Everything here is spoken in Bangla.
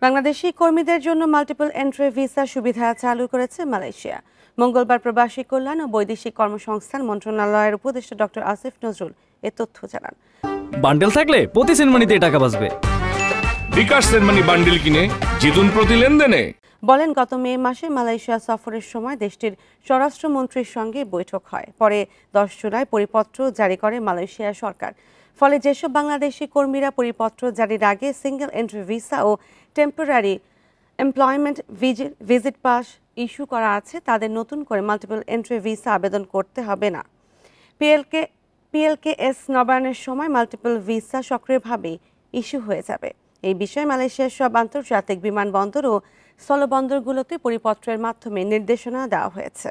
বাংলাদেশি কর্মীদের জন্য মাল্টিপল এন্ট্রি ভিসা সুবিধা চালু করেছে মালয়েশিয়া। মঙ্গলবার প্রবাসী কল্যাণ ও বৈদেশিক কর্মসংস্থান মন্ত্রণালয়ের উপদেষ্টা ডক্টর আসিফ নজরুল এ তথ্য জানান। বান্ডেল থাকলে প্রতি সেনমানিতে টাকা বাঁচবে। বিকাশ সেনমানি বান্ডেল কিনে জিতুন প্রতি লেনদেনে। বলেন, গত মে মাসে মালয়েশিয়া সফরের সময় দেশটির স্বরাষ্ট্রমন্ত্রীর সঙ্গে বৈঠক হয়। পরে 10 জুলাই পরিপত্র জারি করে মালয়েশিয়া সরকার। ফলে যেসব বাংলাদেশি কর্মীরা পরিপত্র জারির আগে সিঙ্গেল এন্ট্রি ভিসা ও temporary employment visit pass issue করা আছে, তাদের নতুন করে মাল্টিপল এন্ট্রি ভিসা আবেদন করতে হবে না। পিএলকেএস নবায়নের সময় মাল্টিপল ভিসা সক্রিয়ভাবে ইস্যু হয়ে যাবে। এই বিষয়ে মালয়েশিয়ার সব আন্তর্জাতিক বিমানবন্দর ও স্থলবন্দরগুলোতে পরিপত্রের মাধ্যমে নির্দেশনা দেওয়া হয়েছে।